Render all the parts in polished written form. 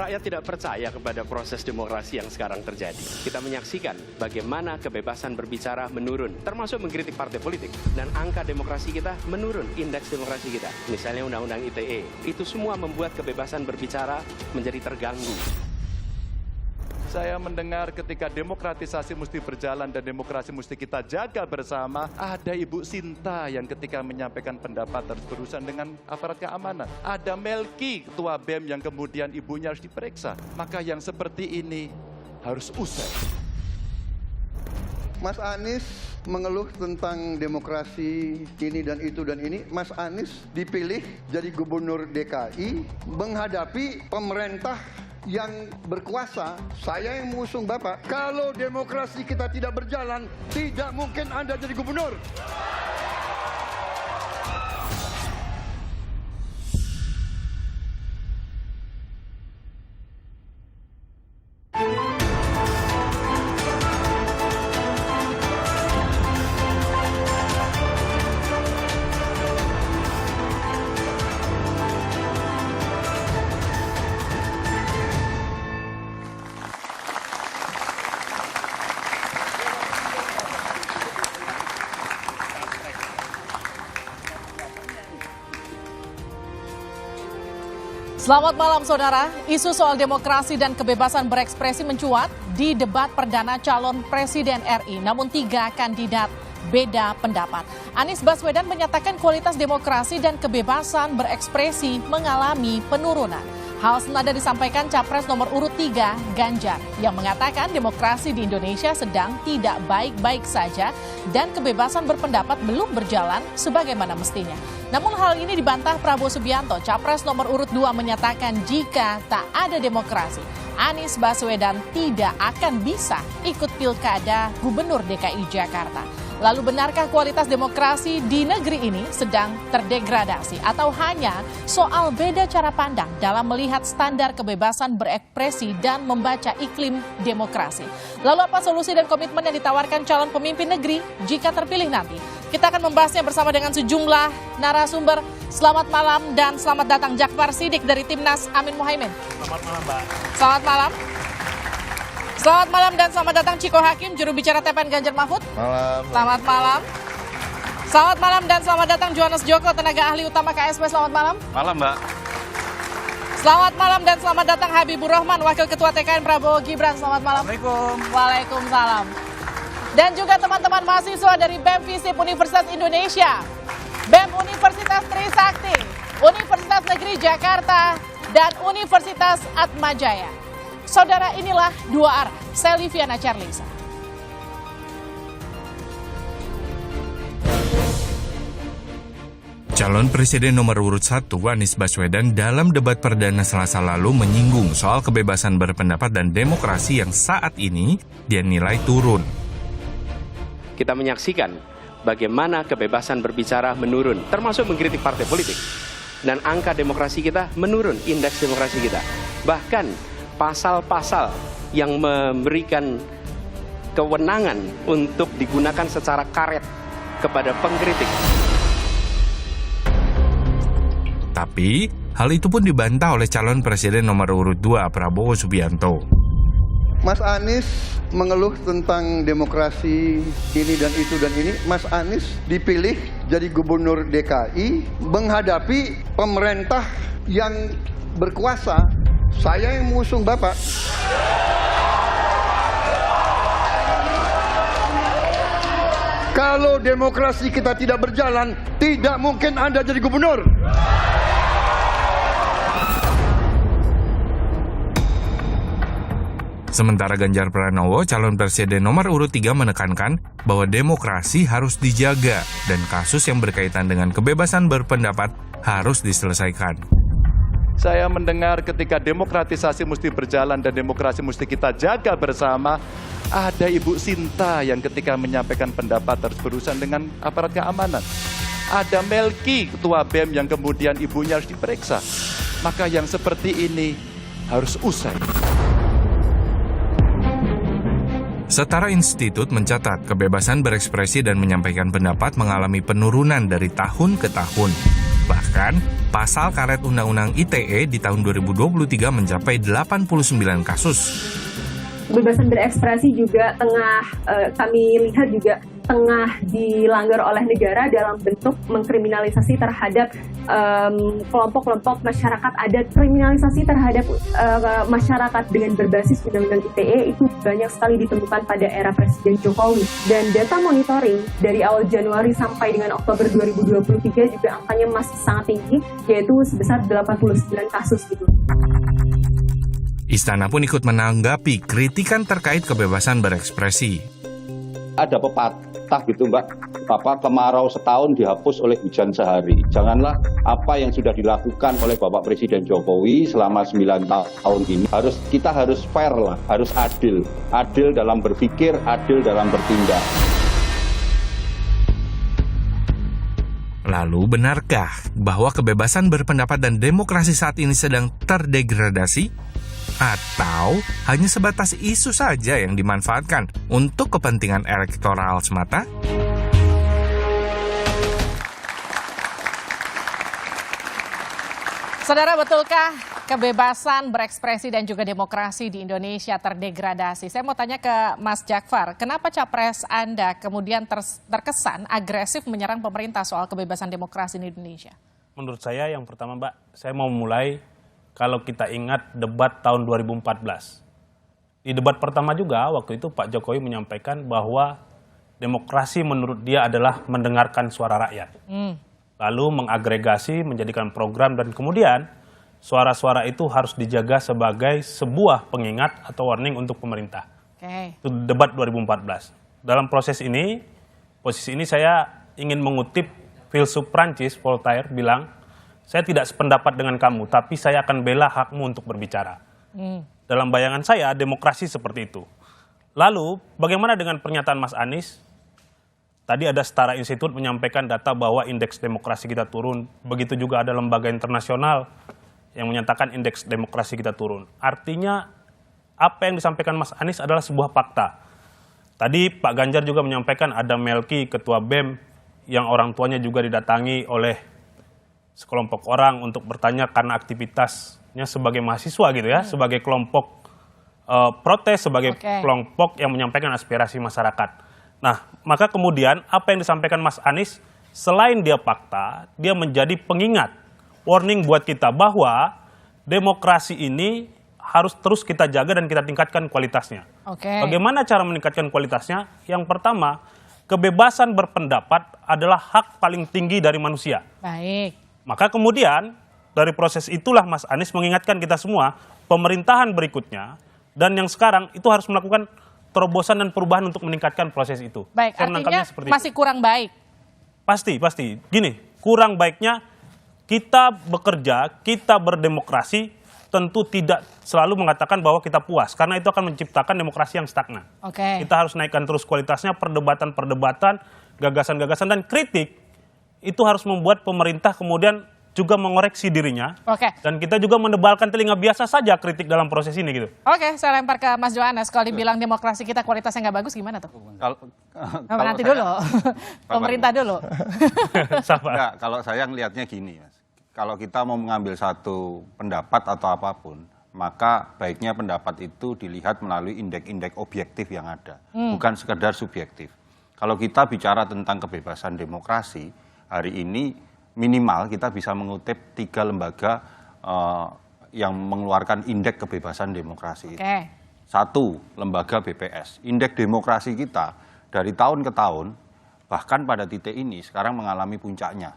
Rakyat tidak percaya kepada proses demokrasi yang sekarang terjadi. Kita menyaksikan bagaimana kebebasan berbicara menurun, termasuk mengkritik partai politik. Dan angka demokrasi kita menurun, indeks demokrasi kita. Misalnya Undang-Undang ITE. Itu semua membuat kebebasan berbicara menjadi terganggu. Saya mendengar ketika demokratisasi mesti berjalan dan demokrasi mesti kita jaga bersama, ada Ibu Sinta yang ketika menyampaikan pendapat harus berurusan dengan aparat keamanan. Ada Melki, Ketua BEM yang kemudian ibunya harus diperiksa. Maka yang seperti ini harus usai. Mas Anies mengeluh tentang demokrasi ini dan itu dan ini. Mas Anies dipilih jadi gubernur DKI menghadapi pemerintah yang berkuasa. Saya yang mengusung Bapak. Kalau demokrasi kita tidak berjalan, tidak mungkin Anda jadi gubernur. Selamat malam saudara, isu soal demokrasi dan kebebasan berekspresi mencuat di debat perdana calon Presiden RI. Namun 3 kandidat beda pendapat. Anies Baswedan menyatakan kualitas demokrasi dan kebebasan berekspresi mengalami penurunan. Hal senada disampaikan Capres nomor urut 3 Ganjar yang mengatakan demokrasi di Indonesia sedang tidak baik-baik saja dan kebebasan berpendapat belum berjalan sebagaimana mestinya. Namun hal ini dibantah Prabowo Subianto. Capres nomor urut 2 menyatakan jika tak ada demokrasi, Anies Baswedan tidak akan bisa ikut pilkada Gubernur DKI Jakarta. Lalu benarkah kualitas demokrasi di negeri ini sedang terdegradasi atau hanya soal beda cara pandang dalam melihat standar kebebasan berekspresi dan membaca iklim demokrasi? Lalu apa solusi dan komitmen yang ditawarkan calon pemimpin negeri jika terpilih nanti? Kita akan membahasnya bersama dengan sejumlah narasumber. Selamat malam dan selamat datang Jakfar Siddiq dari Timnas Amin Muhaimin. Selamat malam, Mbak. Selamat malam. Selamat malam dan selamat datang Ciko Hakim, juru bicara TPN Ganjar Mahfud. Malam. Selamat malam. Selamat malam dan selamat datang Johannes Joko, tenaga ahli utama KSP. Selamat malam. Malam, Mbak. Selamat malam dan selamat datang Habibur Rahman, Wakil Ketua TKN Prabowo Gibran. Selamat malam. Assalamualaikum. Waalaikumsalam. Dan juga teman-teman mahasiswa dari BEM FISIP Universitas Indonesia, BEM Universitas Trisakti, Universitas Negeri Jakarta, dan Universitas Atmajaya. Saudara, inilah Dua Arah. Saya Liviana Charlisa. Calon Presiden nomor urut 1 Anies Baswedan dalam debat perdana Selasa lalu menyinggung soal kebebasan berpendapat dan demokrasi yang saat ini dia nilai turun. Kita menyaksikan bagaimana kebebasan berbicara menurun, termasuk mengkritik partai politik. Dan angka demokrasi kita menurun, indeks demokrasi kita. Bahkan pasal-pasal yang memberikan kewenangan untuk digunakan secara karet kepada pengkritik. Tapi, hal itu pun dibantah oleh calon presiden nomor urut 2 Prabowo Subianto. Mas Anies mengeluh tentang demokrasi ini dan itu dan ini. Mas Anies dipilih jadi gubernur DKI menghadapi pemerintah yang berkuasa. Saya yang mengusung Bapak. Kalau demokrasi kita tidak berjalan, tidak mungkin Anda jadi gubernur. Sementara Ganjar Pranowo, calon presiden nomor urut 3 menekankan bahwa demokrasi harus dijaga dan kasus yang berkaitan dengan kebebasan berpendapat harus diselesaikan. Saya mendengar ketika demokratisasi mesti berjalan dan demokrasi mesti kita jaga bersama, ada Ibu Sinta yang ketika menyampaikan pendapat harus berurusan dengan aparat keamanan. Ada Melki, Ketua BEM yang kemudian ibunya harus diperiksa. Maka yang seperti ini harus usai. Setara Institut mencatat kebebasan berekspresi dan menyampaikan pendapat mengalami penurunan dari tahun ke tahun. Bahkan, pasal karet Undang-Undang ITE di tahun 2023 mencapai 89 kasus. Kebebasan berekspresi juga kami lihat juga tengah dilanggar oleh negara dalam bentuk mengkriminalisasi terhadap kelompok-kelompok masyarakat adat. Kriminalisasi terhadap masyarakat dengan berbasis Undang-Undang ITE itu banyak sekali ditemukan pada era Presiden Jokowi. Dan data monitoring dari awal Januari sampai dengan Oktober 2023 juga angkanya masih sangat tinggi, yaitu sebesar 89 kasus gitu. Istana pun ikut menanggapi kritikan terkait kebebasan berekspresi. Ada pepatah gitu Mbak, kemarau setahun dihapus oleh hujan sehari. Janganlah apa yang sudah dilakukan oleh Bapak Presiden Jokowi selama 9 tahun ini, kita harus fair lah, harus adil. Adil dalam berpikir, adil dalam bertindak. Lalu benarkah bahwa kebebasan berpendapat dan demokrasi saat ini sedang terdegradasi? Atau hanya sebatas isu saja yang dimanfaatkan untuk kepentingan elektoral semata? Saudara, betulkah kebebasan berekspresi dan juga demokrasi di Indonesia terdegradasi? Saya mau tanya ke Mas Jakfar, kenapa capres Anda kemudian terkesan agresif menyerang pemerintah soal kebebasan demokrasi di Indonesia? Menurut saya yang pertama Mbak, saya mau mulai kalau kita ingat debat tahun 2014. Di debat pertama juga waktu itu Pak Jokowi menyampaikan bahwa demokrasi menurut dia adalah mendengarkan suara rakyat. Lalu mengagregasi, menjadikan program, dan kemudian suara-suara itu harus dijaga sebagai sebuah pengingat atau warning untuk pemerintah. Itu debat 2014. Dalam posisi ini saya ingin mengutip filsuf Prancis, Voltaire, bilang, saya tidak sependapat dengan kamu, tapi saya akan bela hakmu untuk berbicara. Dalam bayangan saya, demokrasi seperti itu. Lalu, bagaimana dengan pernyataan Mas Anies? Tadi ada Setara Institut menyampaikan data bahwa indeks demokrasi kita turun. Begitu juga ada lembaga internasional yang menyatakan indeks demokrasi kita turun. Artinya, apa yang disampaikan Mas Anies adalah sebuah fakta. Tadi Pak Ganjar juga menyampaikan ada Melki, Ketua BEM, yang orang tuanya juga didatangi oleh sekelompok orang untuk bertanya karena aktivitasnya sebagai mahasiswa gitu ya, sebagai kelompok protes, sebagai kelompok yang menyampaikan aspirasi masyarakat. Nah, maka kemudian apa yang disampaikan Mas Anies, selain dia fakta, dia menjadi pengingat, warning buat kita bahwa demokrasi ini harus terus kita jaga dan kita tingkatkan kualitasnya. Bagaimana cara meningkatkan kualitasnya? Yang pertama, kebebasan berpendapat adalah hak paling tinggi dari manusia. Baik. Maka kemudian dari proses itulah Mas Anies mengingatkan kita semua, pemerintahan berikutnya dan yang sekarang itu harus melakukan terobosan dan perubahan untuk meningkatkan proses itu. Baik, saya artinya masih itu. Kurang baik? Pasti. Gini, kurang baiknya kita bekerja, kita berdemokrasi, tentu tidak selalu mengatakan bahwa kita puas, karena itu akan menciptakan demokrasi yang stagnan. Kita harus naikkan terus kualitasnya, perdebatan, gagasan-gagasan, dan kritik. Itu harus membuat pemerintah kemudian juga mengoreksi dirinya. Dan kita juga menebalkan telinga, biasa saja kritik dalam proses ini gitu. Saya lempar ke Mas Johannes. Kalau dibilang demokrasi kita kualitasnya nggak bagus, gimana tuh? Nanti dulu. Pemerintah dulu. Kalau saya ngelihatnya gini, Mas. Kalau kita mau mengambil satu pendapat atau apapun, maka baiknya pendapat itu dilihat melalui indeks-indeks objektif yang ada. Bukan sekedar subjektif. Kalau kita bicara tentang kebebasan demokrasi, hari ini minimal kita bisa mengutip 3 lembaga yang mengeluarkan indeks kebebasan demokrasi. Satu, lembaga BPS. Indeks demokrasi kita dari tahun ke tahun, bahkan pada titik ini sekarang mengalami puncaknya.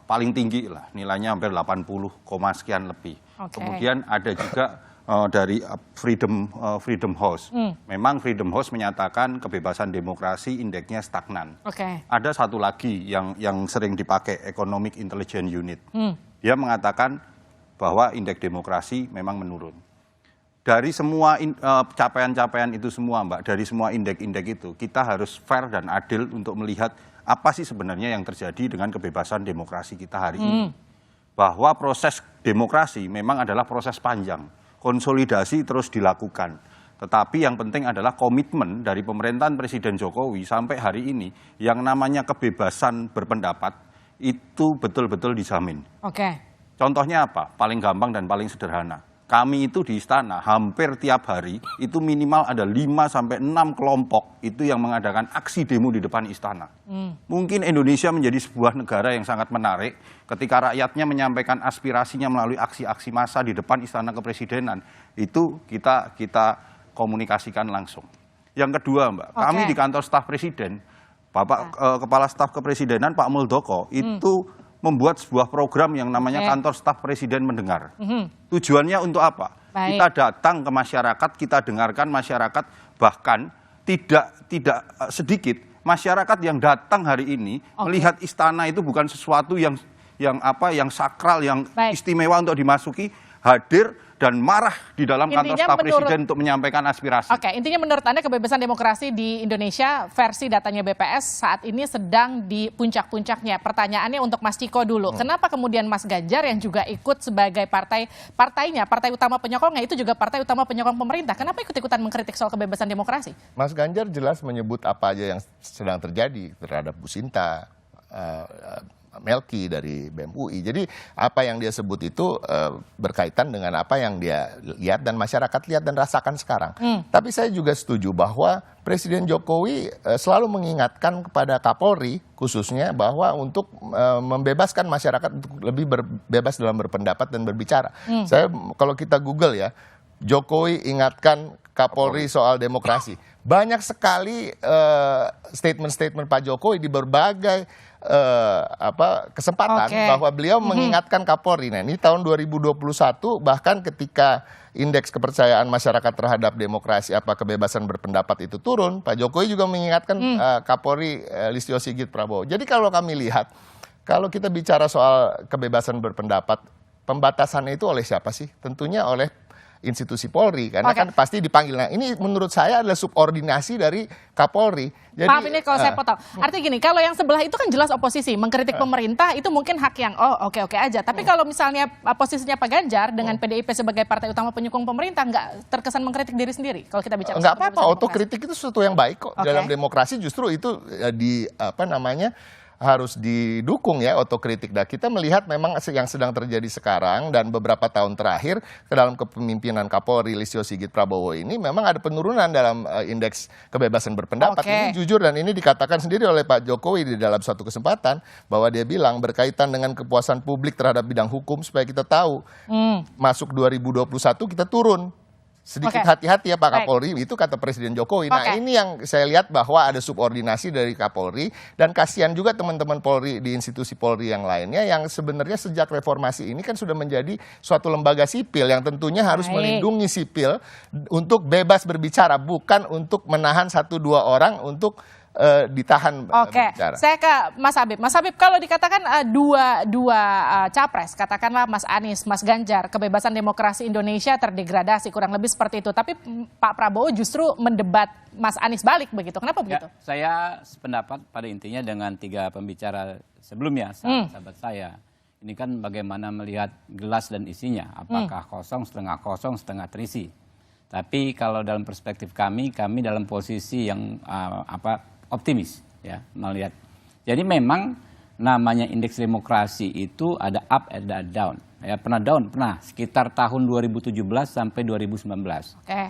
Paling tinggi lah, nilainya hampir 80, sekian lebih. Kemudian ada juga dari Freedom House. Memang Freedom House menyatakan kebebasan demokrasi indeksnya stagnan. Ada satu lagi yang sering dipakai, Economic Intelligence Unit. Dia mengatakan bahwa indeks demokrasi memang menurun. Dari semua capaian-capaian itu semua, Mbak, dari semua indeks-indeks itu, kita harus fair dan adil untuk melihat apa sih sebenarnya yang terjadi dengan kebebasan demokrasi kita hari ini. Bahwa proses demokrasi memang adalah proses panjang. Konsolidasi terus dilakukan. Tetapi yang penting adalah komitmen dari pemerintahan Presiden Jokowi sampai hari ini yang namanya kebebasan berpendapat itu betul-betul dijamin. Oke. Contohnya apa? Paling gampang dan paling sederhana. Kami itu di istana hampir tiap hari itu minimal ada 5-6 kelompok itu yang mengadakan aksi demo di depan istana. Mungkin Indonesia menjadi sebuah negara yang sangat menarik ketika rakyatnya menyampaikan aspirasinya melalui aksi-aksi massa di depan istana kepresidenan. Itu kita komunikasikan langsung. Yang kedua, Mbak, kami di kantor staf presiden, Bapak Kepala Staf Kepresidenan Pak Muldoko itu membuat sebuah program yang namanya Kantor Staf Presiden Mendengar. Tujuannya untuk apa? Baik. Kita datang ke masyarakat, kita dengarkan masyarakat, bahkan tidak sedikit masyarakat yang datang hari ini melihat istana itu bukan sesuatu yang sakral, yang istimewa untuk dimasuki, hadir dan marah di dalam kantor staf presiden untuk menyampaikan aspirasi. Oke, intinya menurut Anda kebebasan demokrasi di Indonesia versi datanya BPS saat ini sedang di puncak-puncaknya. Pertanyaannya untuk Mas Ciko dulu. Kenapa kemudian Mas Ganjar yang juga ikut sebagai partai utama penyokongnya itu juga partai utama penyokong pemerintah. Kenapa ikut-ikutan mengkritik soal kebebasan demokrasi? Mas Ganjar jelas menyebut apa aja yang sedang terjadi terhadap Bu Sinta, Melki dari BEM UI. Jadi apa yang dia sebut itu berkaitan dengan apa yang dia lihat dan masyarakat lihat dan rasakan sekarang. Tapi saya juga setuju bahwa Presiden Jokowi selalu mengingatkan kepada Kapolri khususnya bahwa untuk membebaskan masyarakat untuk lebih bebas dalam berpendapat dan berbicara. Saya kalau kita Google ya, Jokowi ingatkan Kapolri soal demokrasi. Banyak sekali statement-statement Pak Jokowi di berbagai kesempatan bahwa beliau mengingatkan Kapolri. Nah, ini tahun 2021 bahkan ketika indeks kepercayaan masyarakat terhadap demokrasi kebebasan berpendapat itu turun, Pak Jokowi juga mengingatkan Kapolri Listio Sigit Prabowo. Jadi kalau kami lihat, kalau kita bicara soal kebebasan berpendapat, pembatasannya itu oleh siapa sih? Tentunya oleh institusi Polri, karena kan pasti dipanggil. Nah, ini menurut saya adalah subordinasi dari Kapolri. Jadi, maaf ini kalau saya potong. Artinya gini, kalau yang sebelah itu kan jelas oposisi, mengkritik pemerintah itu mungkin hak yang oke-oke aja. Tapi kalau misalnya posisinya Pak Ganjar dengan PDIP sebagai partai utama penyokong pemerintah nggak terkesan mengkritik diri sendiri kalau kita bicara. Nggak apa-apa, otokritik itu sesuatu yang baik kok. Dalam demokrasi justru itu harus didukung ya otokritik. Nah, kita melihat memang yang sedang terjadi sekarang dan beberapa tahun terakhir ke dalam kepemimpinan Kapolri Listio Sigit Prabowo ini memang ada penurunan dalam indeks kebebasan berpendapat. Ini jujur dan ini dikatakan sendiri oleh Pak Jokowi di dalam suatu kesempatan bahwa dia bilang berkaitan dengan kepuasan publik terhadap bidang hukum supaya kita tahu masuk 2021 kita turun. Sedikit hati-hati ya Pak Kapolri, itu kata Presiden Jokowi. Nah ini yang saya lihat bahwa ada subordinasi dari Kapolri dan kasihan juga teman-teman Polri di institusi Polri yang lainnya yang sebenarnya sejak reformasi ini kan sudah menjadi suatu lembaga sipil yang tentunya harus melindungi sipil untuk bebas berbicara, bukan untuk menahan 1-2 orang untuk ditahan berbicara. Saya ke Mas Habib. Mas Habib, kalau dikatakan dua capres, katakanlah Mas Anies, Mas Ganjar, kebebasan demokrasi Indonesia terdegradasi, kurang lebih seperti itu. Tapi Pak Prabowo justru mendebat Mas Anies balik begitu. Kenapa begitu? Saya sependapat pada intinya dengan 3 pembicara sebelumnya, sahabat saya. Ini kan bagaimana melihat gelas dan isinya, apakah kosong, setengah terisi. Tapi kalau dalam perspektif kami dalam posisi yang optimis ya melihat. Jadi memang namanya indeks demokrasi itu ada up and ada down. Ya pernah down, sekitar tahun 2017 sampai 2019.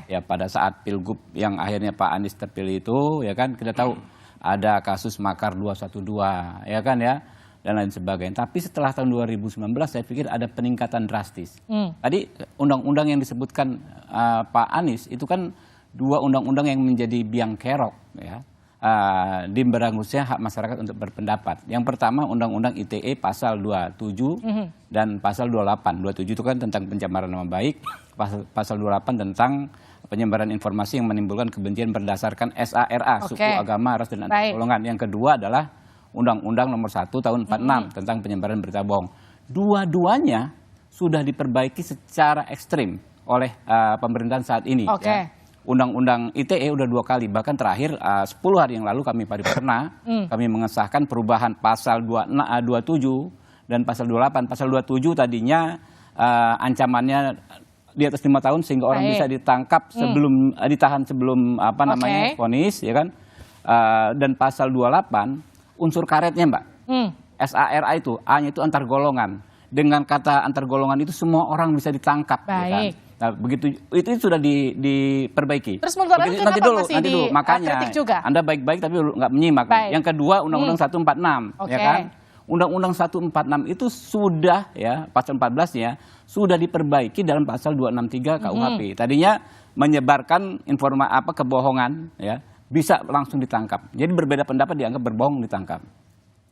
Ya pada saat Pilgub yang akhirnya Pak Anies terpilih itu ya kan kita tahu ada kasus makar 212 ya kan ya dan lain sebagainya. Tapi setelah tahun 2019 saya pikir ada peningkatan drastis. Tadi undang-undang yang disebutkan Pak Anies itu kan 2 undang-undang yang menjadi biang kerok ya. Di berangusnya hak masyarakat untuk berpendapat. Yang pertama Undang-Undang ITE pasal 27 dan pasal 28. 27 itu kan tentang pencemaran nama baik, pasal 28 tentang penyebaran informasi yang menimbulkan kebencian berdasarkan SARA, suku, agama, ras dan golongan. Yang kedua adalah Undang-Undang nomor 1 tahun 46 tentang penyebaran berita bohong. Dua-duanya sudah diperbaiki secara ekstrim oleh pemerintahan saat ini. Ya. Undang-undang ITE udah 2 kali, bahkan terakhir 10 hari yang lalu kami paripurna, kami mengesahkan perubahan pasal 27 dan pasal 28. Pasal 27 tadinya ancamannya di atas 5 tahun sehingga orang bisa ditangkap sebelum ditahan sebelum vonis ya kan. Dan pasal 28 unsur karetnya Mbak. SARA itu, A-nya itu antar golongan. Dengan kata antar golongan itu semua orang bisa ditangkap. Baik. Ya kan? Nah, begitu itu sudah diperbaiki. Terus menurut Anda kenapa masih makanya kritik juga? Anda baik-baik tapi nggak menyimak. Baik. Yang kedua Undang-Undang 146, Oke. ya kan? Undang-Undang 146 itu sudah ya pasal 14-nya sudah diperbaiki dalam pasal 263 KUHP. Tadinya menyebarkan kebohongan ya bisa langsung ditangkap. Jadi berbeda pendapat dianggap berbohong ditangkap.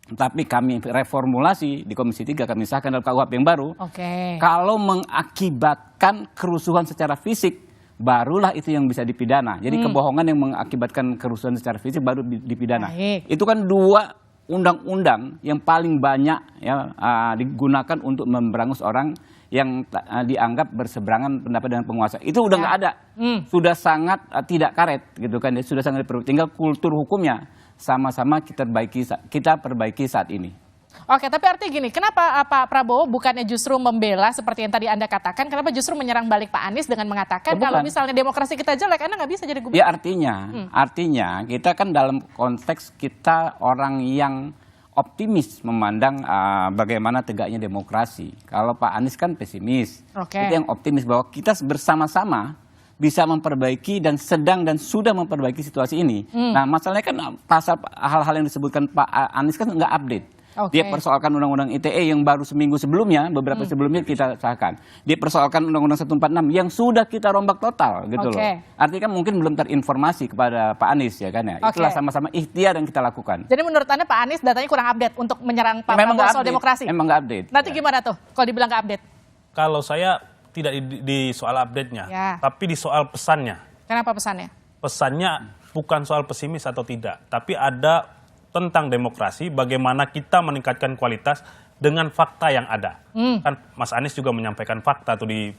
Tapi kami reformulasi di Komisi 3 kami sahkan dalam KUHP yang baru. Oke. Kalau mengakibatkan kerusuhan secara fisik, barulah itu yang bisa dipidana. Jadi kebohongan yang mengakibatkan kerusuhan secara fisik baru dipidana. Baik. Itu kan dua undang-undang yang paling banyak ya digunakan untuk memberangus orang yang dianggap berseberangan pendapat dengan penguasa. Itu udah nggak ada. Sudah sangat tidak karet gitu kan. Sudah sangat diperbaiki. Tinggal kultur hukumnya sama-sama kita perbaiki saat ini. Oke, tapi artinya gini, kenapa Pak Prabowo bukannya justru membela seperti yang tadi Anda katakan, kenapa justru menyerang balik Pak Anies dengan mengatakan kalau misalnya demokrasi kita jelek, Anda nggak bisa jadi gubernur? Ya artinya kita kan dalam konteks kita orang yang optimis memandang bagaimana tegaknya demokrasi. Kalau Pak Anies kan pesimis, Oke. itu yang optimis bahwa kita bersama-sama bisa memperbaiki dan sedang dan sudah memperbaiki situasi ini. Nah masalahnya kan pasal hal-hal yang disebutkan Pak Anies kan nggak update. Oke. Dia persoalkan Undang-Undang ITE yang baru seminggu sebelumnya, beberapa sebelumnya kita sahkan. Dia persoalkan Undang-Undang 146 yang sudah kita rombak total gitu loh. Artinya kan mungkin belum terinformasi kepada Pak Anies ya kan ya. Itulah sama-sama ikhtiar yang kita lakukan. Jadi menurut Anda Pak Anies datanya kurang update untuk menyerang Pak Prabowo soal demokrasi? Memang nggak update. Nanti gimana tuh kalau dibilang nggak update? Kalau saya tidak di soal update-nya, Ya. tapi di soal pesannya. Kenapa pesannya? Pesannya bukan soal pesimis atau tidak, tapi ada tentang demokrasi, bagaimana kita meningkatkan kualitas dengan fakta yang ada. Kan Mas Anies juga menyampaikan fakta tuh di...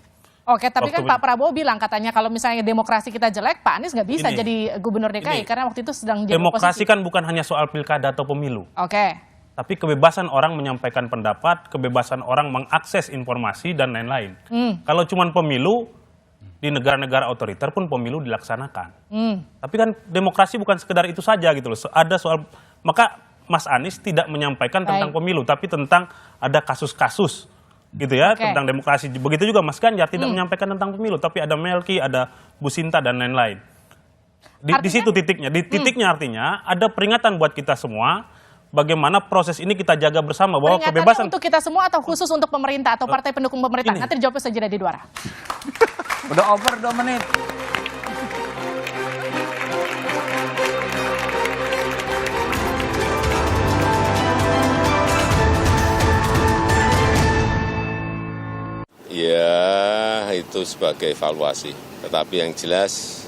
Oke, tapi kan Pak Prabowo bilang katanya kalau misalnya demokrasi kita jelek, Pak Anies nggak bisa jadi gubernur DKI karena waktu itu sedang jadi demokrasi oposisi. kan bukan hanya soal pilkada atau pemilu. Oke. Tapi kebebasan orang menyampaikan pendapat, kebebasan orang mengakses informasi, dan lain-lain. Kalau cuma pemilu, di negara-negara otoriter pun pemilu dilaksanakan. Tapi kan demokrasi bukan sekedar itu saja gitu loh. Ada soal, maka Mas Anies tidak menyampaikan tentang pemilu, tapi tentang ada kasus-kasus gitu ya, tentang demokrasi. Begitu juga Mas Ganjar tidak menyampaikan tentang pemilu, tapi ada Melki, ada Bu Sinta, dan lain-lain. Di situ titiknya. Di titiknya artinya ada peringatan buat kita semua, bagaimana proses ini kita jaga bersama bahwa Peringatannya kebebasan untuk kita semua atau khusus untuk pemerintah atau partai pendukung pemerintah? Nanti dijawab saja di Duara. Udah over 2 menit. Ya, itu sebagai evaluasi. Tetapi yang jelas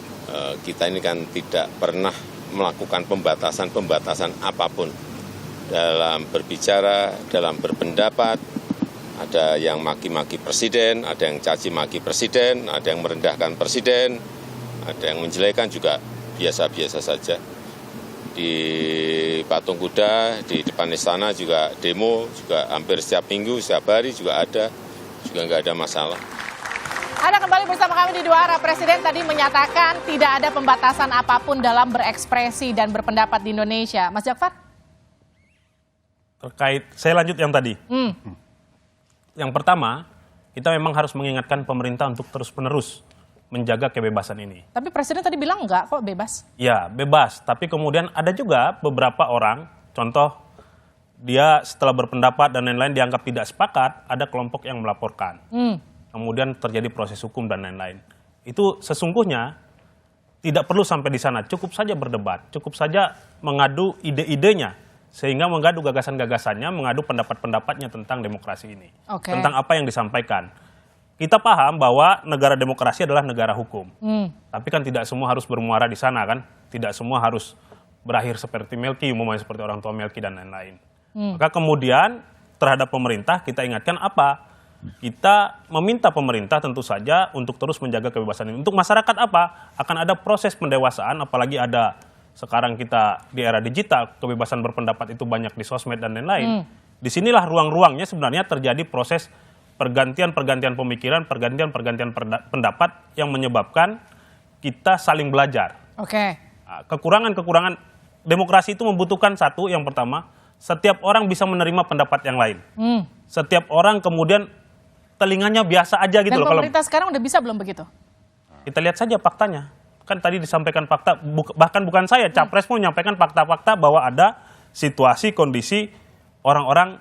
kita ini kan tidak pernah melakukan pembatasan apapun dalam berbicara, dalam berpendapat. Ada yang maki-maki presiden, ada yang caci maki presiden, ada yang merendahkan presiden, ada yang menjelekan juga biasa-biasa saja. Di Patung Kuda, di depan istana juga demo, juga hampir setiap minggu, setiap hari juga ada, juga nggak ada masalah. Anda kembali bersama kami di Duara. Presiden tadi menyatakan tidak ada pembatasan apapun dalam berekspresi dan berpendapat di Indonesia. Mas Jakfar? Terkait, saya lanjut yang tadi. Yang pertama, kita memang harus mengingatkan pemerintah untuk terus-menerus menjaga kebebasan ini. Tapi Presiden tadi bilang enggak kok bebas. Ya, bebas. Tapi kemudian ada juga beberapa orang, contoh dia setelah berpendapat dan lain-lain dianggap tidak sepakat, ada kelompok yang melaporkan. Kemudian terjadi proses hukum dan lain-lain. Itu sesungguhnya tidak perlu sampai di sana, cukup saja berdebat, cukup saja mengadu ide-idenya, sehingga mengadu gagasan-gagasannya, mengadu pendapat-pendapatnya tentang demokrasi ini. Tentang apa yang disampaikan. Kita paham bahwa negara demokrasi adalah negara hukum. Tapi kan tidak semua harus bermuara di sana kan. Tidak semua harus berakhir seperti Melki, umumnya seperti orang tua Melki dan lain-lain. Maka kemudian terhadap pemerintah kita ingatkan apa? Kita meminta pemerintah tentu saja untuk terus menjaga kebebasan ini. Untuk masyarakat apa? Akan ada proses pendewasaan, apalagi ada sekarang kita di era digital, kebebasan berpendapat itu banyak di sosmed dan lain-lain. Disinilah ruang-ruangnya sebenarnya terjadi proses pergantian-pergantian pemikiran, pergantian-pergantian pendapat yang menyebabkan kita saling belajar. Kekurangan-kekurangan demokrasi itu membutuhkan satu, yang pertama, setiap orang bisa menerima pendapat yang lain. Setiap orang kemudian telinganya biasa aja gitu Dan loh. Kalau pemerintah sekarang udah bisa belum begitu? kita lihat saja faktanya. Kan tadi disampaikan fakta, bahkan bukan saya, Capres pun menyampaikan fakta-fakta bahwa ada situasi, kondisi orang-orang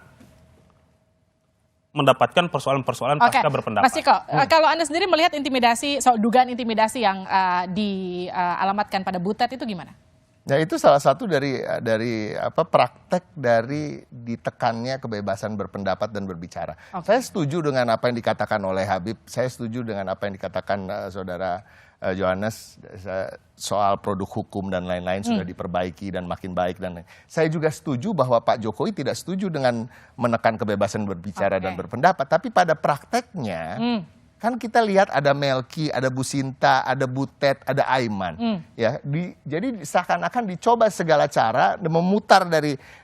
mendapatkan persoalan-persoalan pasca berpendapat. Mas Ciko, kalau Anda sendiri melihat intimidasi, dugaan intimidasi yang dialamatkan pada Butet itu gimana? Ya itu salah satu dari praktek dari ditekannya kebebasan berpendapat dan berbicara. Saya setuju dengan apa yang dikatakan oleh Habib, saya setuju dengan apa yang dikatakan saudara Johannes soal produk hukum dan lain-lain sudah diperbaiki dan makin baik dan lain. Saya juga setuju bahwa Pak Jokowi tidak setuju dengan menekan kebebasan berbicara dan berpendapat, tapi pada prakteknya kan kita lihat ada Melki, ada Bu Sinta, ada Butet, ada Aiman. Ya, jadi seakan-akan dicoba segala cara memutar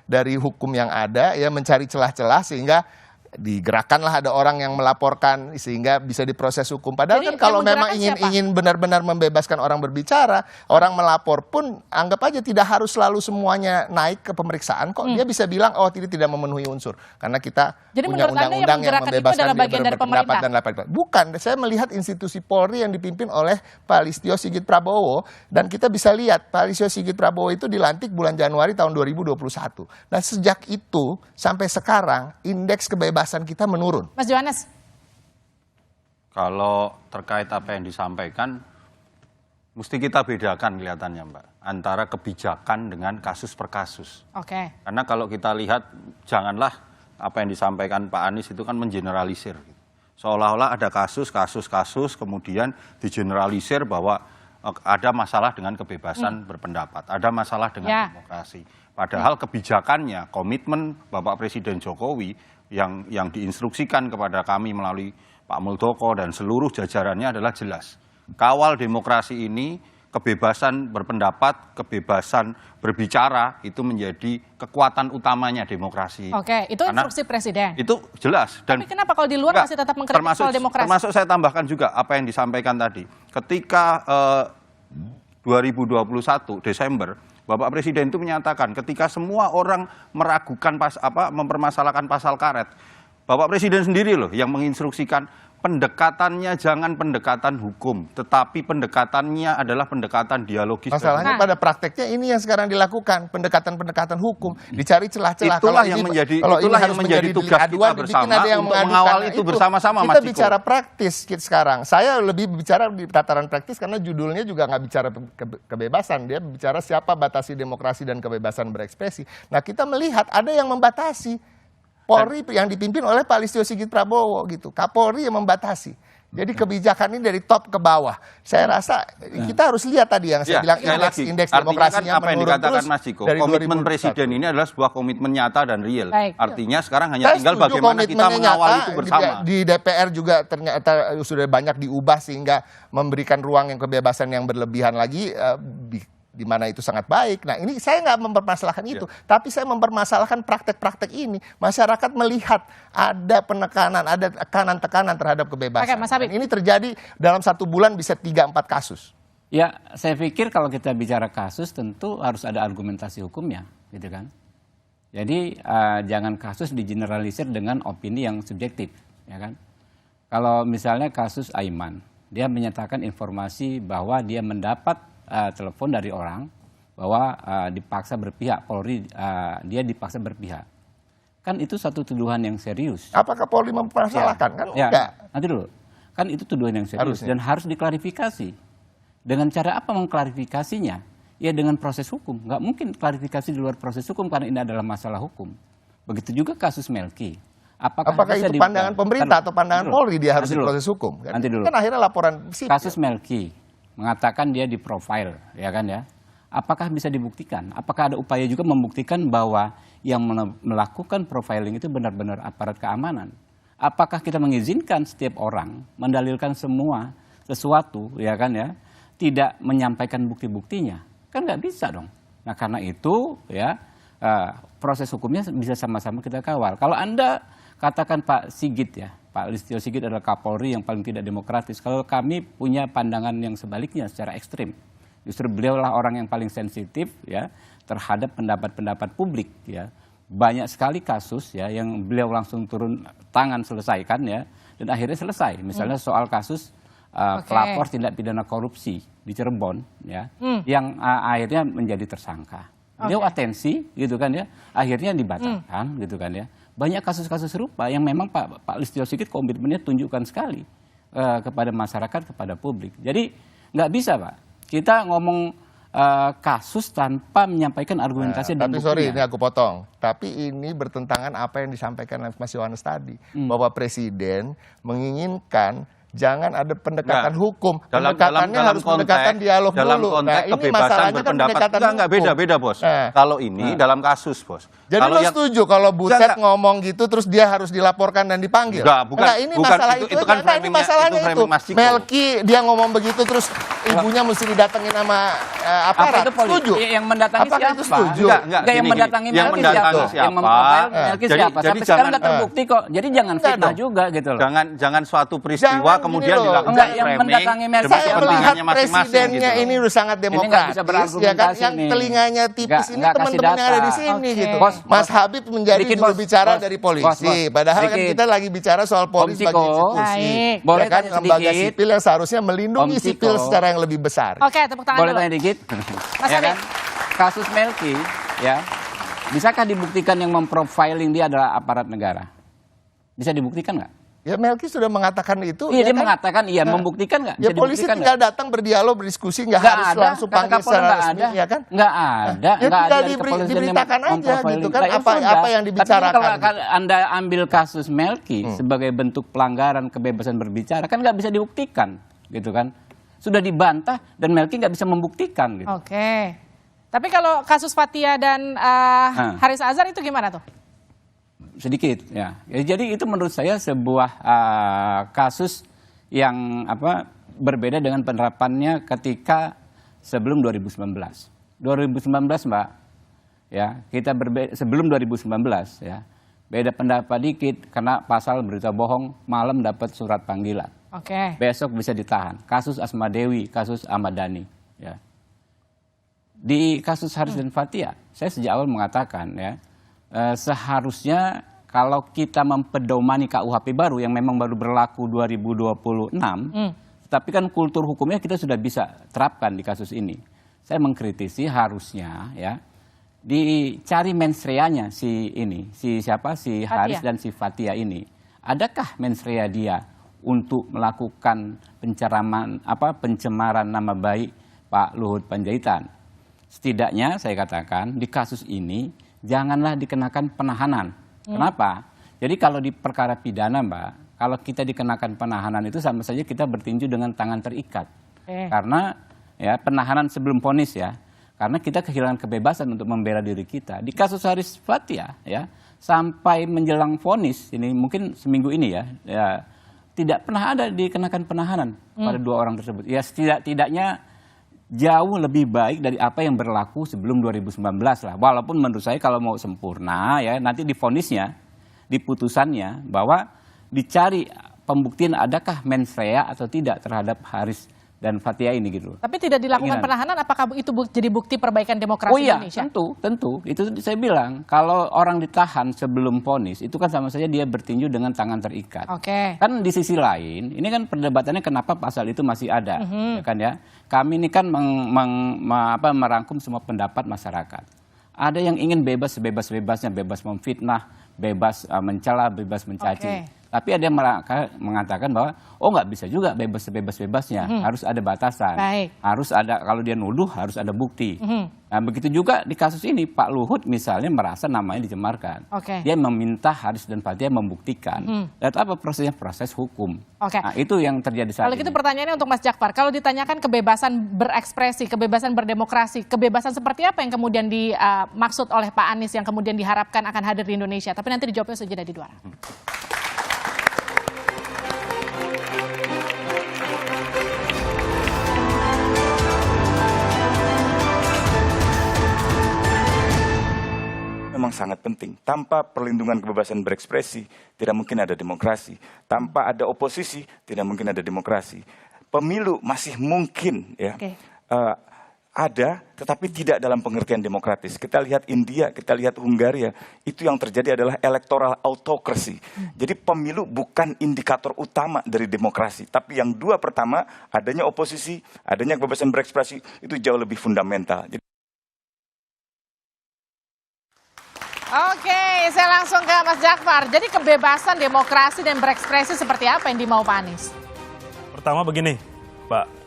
dari hukum yang ada, ya mencari celah-celah sehingga digerakkanlah ada orang yang melaporkan sehingga bisa diproses hukum. Padahal Jadi, kan kalau memang ingin benar-benar membebaskan orang berbicara, orang melapor pun anggap aja tidak harus selalu semuanya naik ke pemeriksaan kok. Dia bisa bilang oh tidak memenuhi unsur karena kita Jadi punya menurut Anda yang undang-undang yang menggerakkan itu membebaskan adalah bagian dari berpendapat pemerintah? dan lain-lain. Bukan, saya melihat institusi Polri yang dipimpin oleh Pak Listio Sigit Prabowo dan kita bisa lihat Pak Listio Sigit Prabowo itu dilantik bulan Januari tahun 2021. Nah, sejak itu sampai sekarang indeks kebebasan kita menurun. Mas Johannes? Kalau terkait apa yang disampaikan, mesti kita bedakan kelihatannya Mbak, antara kebijakan dengan kasus per kasus. Oke. Karena kalau kita lihat, janganlah apa yang disampaikan Pak Anies itu kan mengeneralisir. Seolah-olah ada kasus, kemudian digeneralisir bahwa ada masalah dengan kebebasan berpendapat, ada masalah dengan demokrasi. Padahal kebijakannya, komitmen Bapak Presiden Jokowi yang diinstruksikan kepada kami melalui Pak Muldoko dan seluruh jajarannya adalah jelas. Kawal demokrasi ini, kebebasan berpendapat, kebebasan berbicara itu menjadi kekuatan utamanya demokrasi. Oke, itu instruksi Presiden. Itu jelas. Dan tapi kenapa kalau di luar masih tetap mengkritik soal demokrasi? Termasuk saya tambahkan juga apa yang disampaikan tadi. Ketika 2021 Desember, Bapak Presiden itu menyatakan ketika semua orang meragukan mempermasalahkan pasal karet, Bapak Presiden sendiri loh yang menginstruksikan pendekatannya jangan pendekatan hukum, tetapi pendekatannya adalah pendekatan dialogis. Masalahnya pada prakteknya ini yang sekarang dilakukan, pendekatan hukum, dicari celah-celah. Itulah yang menjadi tugas kita bersama untuk mengawal itu bersama-sama, Mas Ciko. Kita bicara praktis sekarang. Saya lebih bicara di tataran praktis karena judulnya juga nggak bicara kebebasan, dia bicara siapa batasi demokrasi dan kebebasan berekspresi. Nah kita melihat ada yang membatasi. Polri yang dipimpin oleh Pak Listio Sigit Prabowo gitu. Kapolri yang membatasi. Jadi kebijakan ini dari top ke bawah. Saya rasa kita harus lihat tadi yang saya bilang indeks demokrasinya apa yang dikatakan Mas Ciko, komitmen Presiden ini adalah sebuah komitmen nyata dan real. Artinya sekarang hanya tinggal bagaimana kita mengawal itu bersama. Di DPR juga ternyata sudah banyak diubah sehingga memberikan ruang yang kebebasan yang berlebihan lagi di mana itu sangat baik. Nah ini saya nggak mempermasalahkan itu, tapi saya mempermasalahkan praktek-praktek ini. Masyarakat melihat ada penekanan, ada tekanan-tekanan terhadap kebebasan. Mas Habib. Ini terjadi dalam 1 bulan bisa 3-4 kasus. Ya, saya pikir kalau kita bicara kasus tentu harus ada argumentasi hukumnya, gitu kan. Jadi jangan kasus digeneralisir dengan opini yang subjektif, ya kan. Kalau misalnya kasus Aiman, dia menyatakan informasi bahwa dia mendapat telepon dari orang bahwa dipaksa berpihak, Polri dia dipaksa berpihak. Kan itu satu tuduhan yang serius. Apakah Polri mempermasalahkan? Kan enggak. Nanti dulu. Kan itu tuduhan yang serius dan harus diklarifikasi. Dengan cara apa mengklarifikasinya? Ya dengan proses hukum. Nggak mungkin klarifikasi di luar proses hukum karena ini adalah masalah hukum. Begitu juga kasus Melki. Apakah itu pandangan pemerintah atau pandangan Polri dia harus diproses hukum? Nanti dulu. Kan akhirnya laporan sipil. Kasus Melki mengatakan dia diprofile, ya kan ya. Apakah bisa dibuktikan? Apakah ada upaya juga membuktikan bahwa yang melakukan profiling itu benar-benar aparat keamanan? Apakah kita mengizinkan setiap orang mendalilkan semua sesuatu, ya kan ya, tidak menyampaikan bukti-buktinya? Kan nggak bisa dong. Nah karena itu ya proses hukumnya bisa sama-sama kita kawal. Kalau Anda katakan Pak Sigit ya, Pak Listio Sigit adalah Kapolri yang paling tidak demokratis. Kalau kami punya pandangan yang sebaliknya secara ekstrim. Justru beliaulah orang yang paling sensitif ya terhadap pendapat-pendapat publik ya. banyak sekali kasus ya yang beliau langsung turun tangan selesaikan ya, dan akhirnya selesai. Misalnya soal kasus pelapor tindak pidana korupsi di Cirebon ya, yang akhirnya menjadi tersangka. Beliau atensi gitu kan ya, akhirnya dibatalkan gitu kan ya. Banyak kasus-kasus serupa yang memang Pak Listio Sigit komitmennya tunjukkan sekali kepada masyarakat, kepada publik. Jadi nggak bisa Pak, kita ngomong kasus tanpa menyampaikan argumentasi dan tapi sorry, ini aku potong. Tapi ini bertentangan apa yang disampaikan oleh Mas Yohanes tadi, bahwa Presiden menginginkan jangan ada pendekatan hukum. Pendekatannya harus pendekatan dialog dalam dulu. konteks Ini kebebasan masalahnya kan berpendapat. pendekatan Enggak beda Bos. Kalau ini dalam kasus Bos. Jadi kalau lo setuju kalau Butet ngomong gitu terus dia harus dilaporkan dan dipanggil? Enggak, ini bukan, masalah itu kan aja. Ini masalahnya itu. Melki dia ngomong begitu terus ibunya mesti didatengin sama aparat. Setuju? Yang mendatangi apakah siapa? Itu setuju? Enggak, yang mendatangi Melki siapa? Yang memprofil Melki siapa? Sampai sekarang nggak terbukti kok. Jadi jangan fitnah juga gitu loh. Jangan suatu peristiwa kemudian dilakukan yang mendatangi Melki saya melihat presidennya gitu. ini udah sangat demokratis ya kan, yang telinganya tipis ini teman-teman yang ada di sini gitu. Mas Habib menjadi juru bicara dari polisi, padahal kan kita lagi bicara soal polisi sebagai institusi, ya kan, lembaga sipil yang seharusnya melindungi sipil secara yang lebih besar. Oke, tepuk tangan boleh dulu. tanya dikit? Ya kan? Kasus Melki ya, bisakah dibuktikan yang memprofiling dia adalah aparat negara? Bisa dibuktikan nggak? Ya Melki sudah mengatakan itu. Iya, ya dia kan? mengatakan, iya, membuktikan nggak? Ya polisi tinggal datang berdialog, berdiskusi, nggak harus ada, langsung panggil secara resmi, ya kan? Nggak ada. Ya tinggal diberitakan aja gitu kan, apa yang dibicarakan. Tapi kalau Anda ambil kasus Melki sebagai bentuk pelanggaran kebebasan berbicara, kan nggak bisa dibuktikan, gitu kan? Sudah dibantah dan Melki nggak bisa membuktikan. Gitu. Oke. Tapi kalau kasus Fathia dan Haris Azhar itu gimana tuh? Sedikit ya. Jadi itu menurut saya sebuah kasus yang berbeda dengan penerapannya ketika sebelum 2019. 2019 Mbak, ya kita sebelum 2019 ya beda pendapat dikit karena pasal berita bohong, malam dapat surat panggilan. Oke. Besok bisa ditahan. Kasus Asma Dewi, kasus Ahmad Dhani. Ya. Di kasus Haris dan Fathia, saya sejak awal mengatakan ya. Seharusnya kalau kita mempedomani KUHP baru yang memang baru berlaku 2026, tapi kan kultur hukumnya kita sudah bisa terapkan di kasus ini. Saya mengkritisi harusnya ya dicari mens reanya si Haris dan si Fathia ini. Adakah mens rea dia untuk melakukan pencemaran nama baik Pak Luhut Panjaitan? Setidaknya saya katakan di kasus ini janganlah dikenakan penahanan. Kenapa? Jadi kalau di perkara pidana Mbak, kalau kita dikenakan penahanan itu sama saja kita bertinju dengan tangan terikat. Karena ya penahanan sebelum vonis ya. Karena kita kehilangan kebebasan untuk membela diri kita. Di kasus Haris Fathia ya, sampai menjelang vonis ini mungkin seminggu ini ya tidak pernah ada dikenakan penahanan pada dua orang tersebut. Ya setidaknya jauh lebih baik dari apa yang berlaku sebelum 2019 lah. Walaupun menurut saya kalau mau sempurna ya nanti di vonisnya, di putusannya bahwa dicari pembuktian adakah mens rea atau tidak terhadap Haris dan Fathia ini gitu. Tapi tidak dilakukan penahanan, apakah itu jadi bukti perbaikan demokrasi Indonesia? Tentu. Itu saya bilang kalau orang ditahan sebelum vonis itu kan sama saja dia bertinju dengan tangan terikat. Oke. Kan di sisi lain, ini kan perdebatannya kenapa pasal itu masih ada, ya kan ya? Kami ini kan merangkum semua pendapat masyarakat. Ada yang ingin bebas sebebas-bebasnya, bebas memfitnah, bebas mencela, bebas mencaci. Tapi ada yang mengatakan bahwa nggak bisa juga bebas sebebas-bebasnya, harus ada batasan, harus ada kalau dia nuduh harus ada bukti. Nah begitu juga di kasus ini Pak Luhut misalnya merasa namanya dicemarkan, dia meminta Haris dan Fathia membuktikan. Dan apa prosesnya? Proses hukum. Nah itu yang terjadi saat ini. Kalau gitu pertanyaannya untuk Mas Jakfar, kalau ditanyakan kebebasan berekspresi, kebebasan berdemokrasi, kebebasan seperti apa yang kemudian dimaksud oleh Pak Anies yang kemudian diharapkan akan hadir di Indonesia? Tapi nanti dijawabnya sejenak di luar. Memang sangat penting. Tanpa perlindungan kebebasan berekspresi, tidak mungkin ada demokrasi. Tanpa ada oposisi, tidak mungkin ada demokrasi. Pemilu masih mungkin, ya. ada, tetapi tidak dalam pengertian demokratis. Kita lihat India, kita lihat Hungaria, itu yang terjadi adalah electoral autocracy. Jadi pemilu bukan indikator utama dari demokrasi, tapi yang dua pertama, adanya oposisi, adanya kebebasan berekspresi, itu jauh lebih fundamental. Oke, saya langsung ke Mas Jakfar. Jadi kebebasan demokrasi dan berekspresi seperti apa yang dimau Pak Anies? Pertama begini, Pak.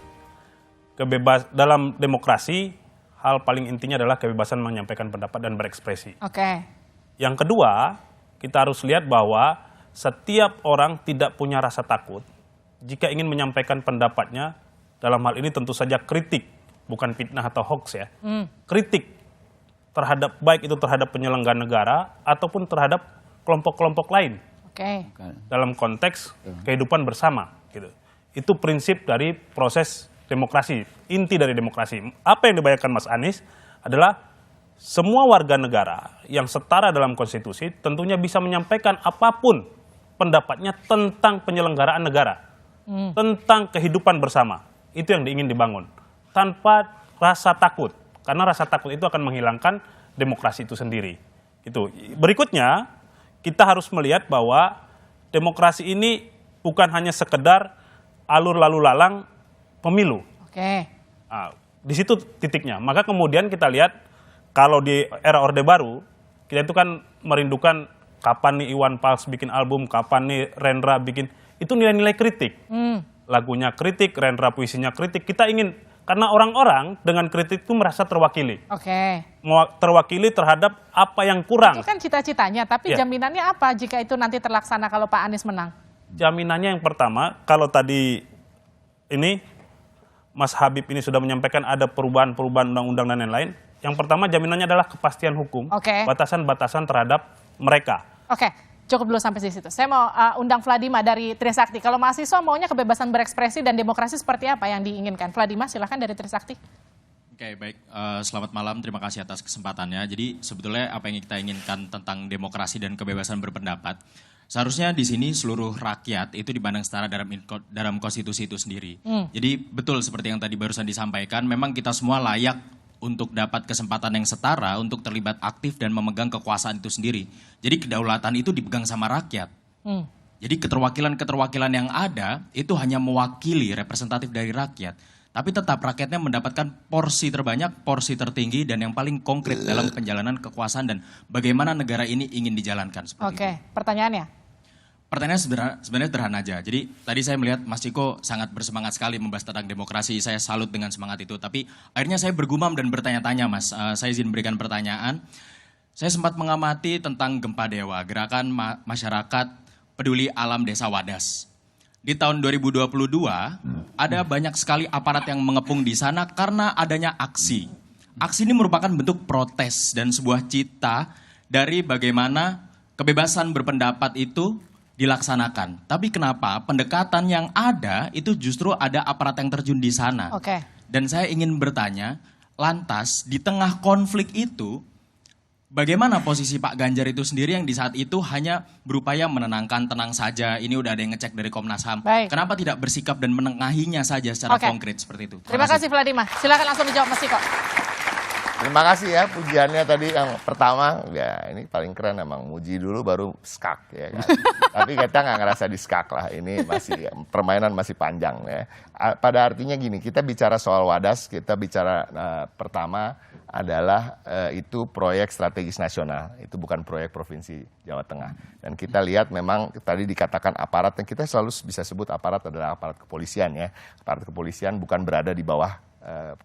Dalam demokrasi, hal paling intinya adalah kebebasan menyampaikan pendapat dan berekspresi. Oke. Yang kedua, kita harus lihat bahwa setiap orang tidak punya rasa takut jika ingin menyampaikan pendapatnya. Dalam hal ini tentu saja kritik, bukan fitnah atau hoax ya. Kritik terhadap, baik itu terhadap penyelenggara negara ataupun terhadap kelompok-kelompok lain. Oke. Dalam konteks kehidupan bersama gitu. Itu prinsip dari proses demokrasi, inti dari demokrasi. Apa yang dibayangkan Mas Anies adalah semua warga negara yang setara dalam konstitusi tentunya bisa menyampaikan apapun pendapatnya tentang penyelenggaraan negara, tentang kehidupan bersama. Itu yang ingin dibangun, tanpa rasa takut, karena rasa takut itu akan menghilangkan demokrasi itu sendiri. Itu. Berikutnya, kita harus melihat bahwa demokrasi ini bukan hanya sekedar alur lalu lalang pemilu. Oke. Nah, di situ titiknya. Maka kemudian kita lihat kalau di era Orde Baru, kita itu kan merindukan kapan nih Iwan Fals bikin album, kapan nih Rendra bikin, itu nilai-nilai kritik. Lagunya kritik, Rendra puisinya kritik. Kita ingin, karena orang-orang dengan kritik itu merasa terwakili. Oke. Terwakili terhadap apa yang kurang. Itu kan cita-citanya, tapi jaminannya apa jika itu nanti terlaksana kalau Pak Anies menang? Jaminannya yang pertama, kalau tadi ini Mas Habib ini sudah menyampaikan ada perubahan-perubahan undang-undang dan lain-lain. Yang pertama jaminannya adalah kepastian hukum, batasan-batasan terhadap mereka. Oke, cukup dulu sampai di situ. Saya mau undang Vladima dari Trisakti. Kalau mahasiswa maunya kebebasan berekspresi dan demokrasi seperti apa yang diinginkan? Vladima, silakan dari Trisakti. Oke, baik. Selamat malam, terima kasih atas kesempatannya. Jadi sebetulnya apa yang kita inginkan tentang demokrasi dan kebebasan berpendapat, seharusnya di sini seluruh rakyat itu dipandang setara dalam konstitusi itu sendiri. Jadi betul seperti yang tadi barusan disampaikan, memang kita semua layak untuk dapat kesempatan yang setara untuk terlibat aktif dan memegang kekuasaan itu sendiri. Jadi kedaulatan itu dipegang sama rakyat. Jadi keterwakilan yang ada itu hanya mewakili representatif dari rakyat. Tapi tetap rakyatnya mendapatkan porsi terbanyak, porsi tertinggi, dan yang paling konkret dalam penjalanan kekuasaan dan bagaimana negara ini ingin dijalankan. Oke, pertanyaannya? Pertanyaannya sebenarnya sederhana aja. Jadi tadi saya melihat Mas Ciko sangat bersemangat sekali membahas tentang demokrasi. Saya salut dengan semangat itu. Tapi akhirnya saya bergumam dan bertanya-tanya, Mas. Saya izin berikan pertanyaan. Saya sempat mengamati tentang Gempa Dewa, gerakan masyarakat peduli alam Desa Wadas. Di tahun 2022, ada banyak sekali aparat yang mengepung di sana karena adanya aksi. Aksi ini merupakan bentuk protes dan sebuah cita dari bagaimana kebebasan berpendapat itu dilaksanakan. Tapi kenapa pendekatan yang ada itu justru ada aparat yang terjun di sana? Dan saya ingin bertanya, lantas di tengah konflik itu, bagaimana posisi Pak Ganjar itu sendiri yang di saat itu hanya berupaya menenangkan, tenang saja, ini udah ada yang ngecek dari Komnas HAM. Kenapa tidak bersikap dan menengahinya saja secara konkret seperti itu? Terima kasih Vladimir. Silakan langsung dijawab Mas Ciko. Terima kasih ya pujiannya tadi yang pertama, ya ini paling keren emang, muji dulu baru skak ya kan. Tapi kita nggak ngerasa di skak lah, ini masih permainan masih panjang ya. Pada artinya gini, kita bicara soal Wadas, kita bicara pertama adalah itu proyek strategis nasional, itu bukan proyek provinsi Jawa Tengah. Dan kita lihat memang tadi dikatakan aparat, yang kita selalu bisa sebut aparat adalah aparat kepolisian ya. Aparat kepolisian bukan berada di bawah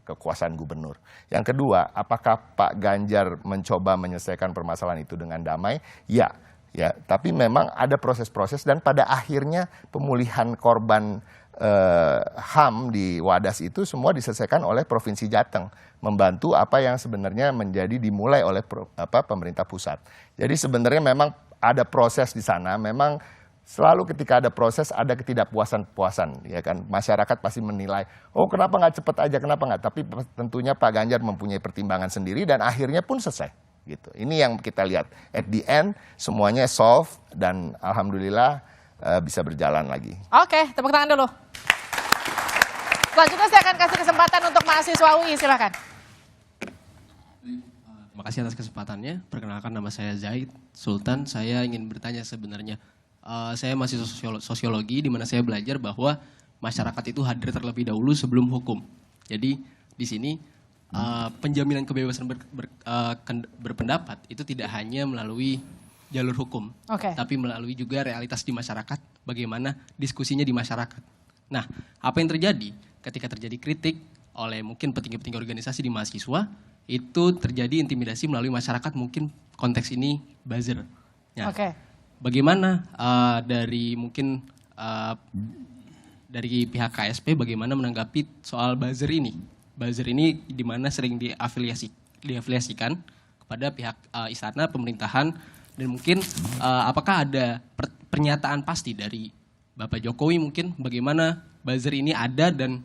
kekuasaan gubernur. Yang kedua, apakah Pak Ganjar mencoba menyelesaikan permasalahan itu dengan damai? Ya, tapi memang ada proses-proses dan pada akhirnya pemulihan korban HAM di Wadas itu semua diselesaikan oleh Provinsi Jateng, membantu apa yang sebenarnya menjadi dimulai oleh pemerintah pusat. Jadi sebenarnya memang ada proses di sana, memang selalu ketika ada proses ada ketidakpuasan, ya kan. Masyarakat pasti menilai, oh kenapa nggak cepet aja, kenapa nggak. Tapi tentunya Pak Ganjar mempunyai pertimbangan sendiri dan akhirnya pun selesai. Gitu. Ini yang kita lihat. At the end semuanya solve dan alhamdulillah bisa berjalan lagi. Oke, tepuk tangan dulu. Selanjutnya saya akan kasih kesempatan untuk mahasiswa UI, silakan. Makasih atas kesempatannya. Perkenalkan, nama saya Zaid Sultan. Saya ingin bertanya sebenarnya. Saya masih sosiologi, di mana saya belajar bahwa masyarakat itu hadir terlebih dahulu sebelum hukum. Jadi di sini penjaminan kebebasan berpendapat itu tidak hanya melalui jalur hukum, tapi melalui juga realitas di masyarakat, bagaimana diskusinya di masyarakat. Nah, apa yang terjadi ketika terjadi kritik oleh mungkin petinggi-petinggi organisasi di mahasiswa, itu terjadi intimidasi melalui masyarakat, mungkin konteks ini buzzer. Nah, bagaimana dari mungkin dari pihak KSP bagaimana menanggapi soal buzzer ini? Buzzer ini di mana sering diafiliasikan kepada pihak istana, pemerintahan, dan mungkin apakah ada pernyataan pasti dari Bapak Jokowi mungkin bagaimana buzzer ini ada dan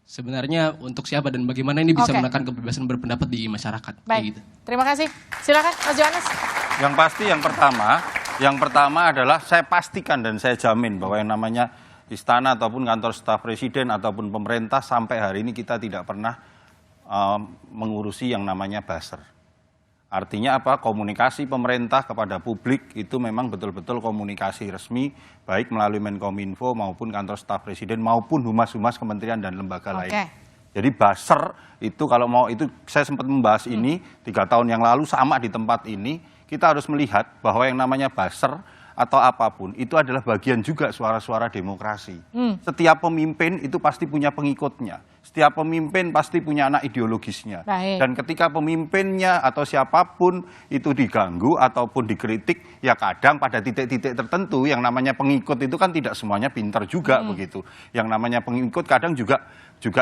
sebenarnya untuk siapa dan bagaimana ini bisa menekan kebebasan berpendapat di masyarakat. Baik, gitu. Terima kasih. Silakan Mas Johannes. Yang pasti yang pertama adalah saya pastikan dan saya jamin bahwa yang namanya istana ataupun kantor staf presiden ataupun pemerintah sampai hari ini kita tidak pernah mengurusi yang namanya buzzer. Artinya apa? Komunikasi pemerintah kepada publik itu memang betul-betul komunikasi resmi, baik melalui Menkominfo maupun kantor staf presiden maupun humas-humas kementerian dan lembaga lain. Jadi buzzer itu kalau mau itu saya sempat membahas ini 3 tahun yang lalu sama di tempat ini, kita harus melihat bahwa yang namanya buzzer atau apapun itu adalah bagian juga suara-suara demokrasi. Setiap pemimpin itu pasti punya pengikutnya. Setiap pemimpin pasti punya anak ideologisnya. Dan ketika pemimpinnya atau siapapun itu diganggu ataupun dikritik, ya kadang pada titik-titik tertentu yang namanya pengikut itu kan tidak semuanya pintar juga begitu. Yang namanya pengikut kadang juga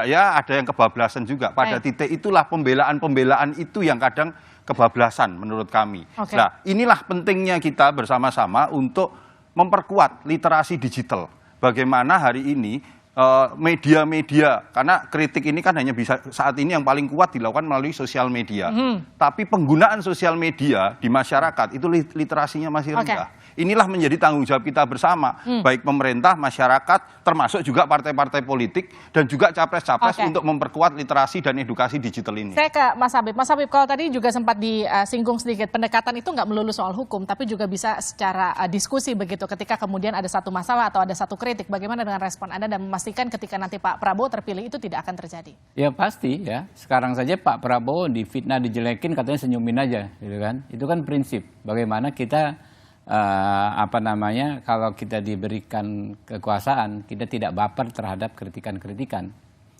ya ada yang kebablasan juga. Pada titik itulah pembelaan itu yang kadang kebablasan menurut kami. Nah, inilah pentingnya kita bersama-sama untuk memperkuat literasi digital. Bagaimana hari ini media-media, karena kritik ini kan hanya bisa saat ini yang paling kuat dilakukan melalui sosial media. Tapi penggunaan sosial media di masyarakat itu literasinya masih rendah. Inilah menjadi tanggung jawab kita bersama, baik pemerintah, masyarakat, termasuk juga partai-partai politik dan juga capres-capres untuk memperkuat literasi dan edukasi digital ini. Saya ke Mas Habib. Mas Habib, kalau tadi juga sempat disinggung sedikit, pendekatan itu nggak melulu soal hukum, tapi juga bisa secara diskusi begitu. Ketika kemudian ada satu masalah atau ada satu kritik, bagaimana dengan respon Anda dan memastikan ketika nanti Pak Prabowo terpilih itu tidak akan terjadi? Ya pasti ya. Sekarang saja Pak Prabowo difitnah, dijelekin, katanya senyumin aja, gitu kan? Itu kan prinsip. Bagaimana kita kalau kita diberikan kekuasaan, kita tidak baper terhadap kritikan-kritikan,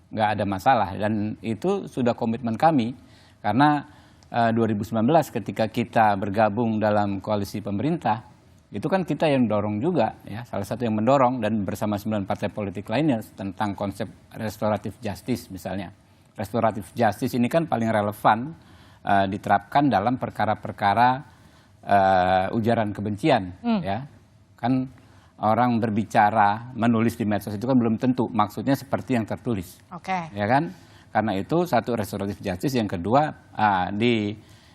nggak ada masalah. Dan itu sudah komitmen kami, karena 2019 ketika kita bergabung dalam koalisi pemerintah, itu kan kita yang dorong juga, ya, salah satu yang mendorong dan bersama 9 partai politik lainnya tentang konsep restoratif justice misalnya. Restoratif justice ini kan paling relevan diterapkan dalam perkara-perkara ujaran kebencian, ya kan orang berbicara menulis di medsos itu kan belum tentu maksudnya seperti yang tertulis, ya kan? Karena itu satu restoratif justice, yang kedua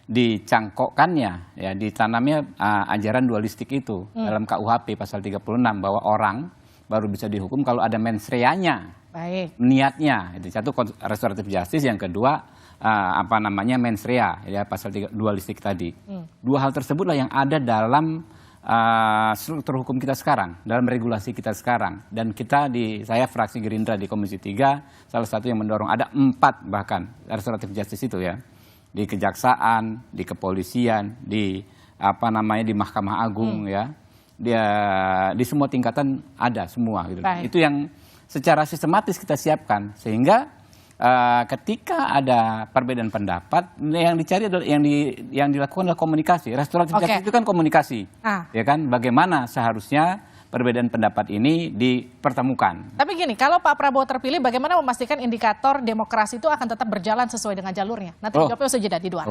dicangkokkannya, ya ditanamnya ajaran dualistik itu dalam KUHP pasal 36 bahwa orang baru bisa dihukum kalau ada mens reanya, niatnya. Itu satu restoratif justice, yang kedua mens rea, ya pasal 3 dualistik tadi. Dua hal tersebutlah yang ada dalam struktur hukum kita sekarang, dalam regulasi kita sekarang. Dan saya fraksi Gerindra di Komisi 3 salah satu yang mendorong, ada 4 bahkan restoratif justice itu, ya, di kejaksaan, di kepolisian, di Mahkamah Agung, ya, di semua tingkatan ada semua, gitu. Itu yang secara sistematis kita siapkan, sehingga ketika ada perbedaan pendapat, yang dicari adalah yang dilakukan adalah komunikasi. Restoratif justice itu kan komunikasi, ya kan? Bagaimana seharusnya perbedaan pendapat ini dipertemukan. Tapi gini, kalau Pak Prabowo terpilih, bagaimana memastikan indikator demokrasi itu akan tetap berjalan sesuai dengan jalurnya? Nanti jawabnya usai jeda di 2.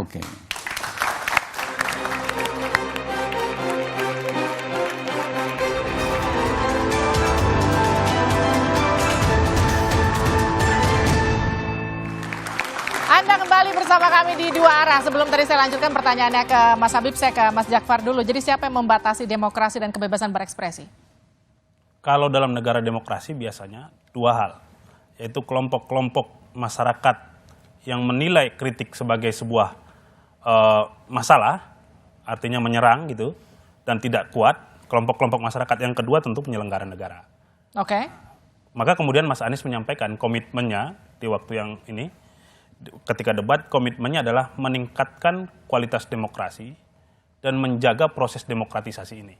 Anda kembali bersama kami di 2 arah. Sebelum tadi saya lanjutkan pertanyaannya ke Mas Habib, saya ke Mas Jakfar dulu. Jadi siapa yang membatasi demokrasi dan kebebasan berekspresi? Kalau dalam negara demokrasi biasanya 2 hal, yaitu kelompok-kelompok masyarakat yang menilai kritik sebagai sebuah masalah, artinya menyerang gitu, dan tidak kuat, kelompok-kelompok masyarakat. Yang kedua tentu penyelenggara negara. Oke. Maka kemudian Mas Anies menyampaikan komitmennya di waktu yang ini, ketika debat, komitmennya adalah meningkatkan kualitas demokrasi dan menjaga proses demokratisasi ini.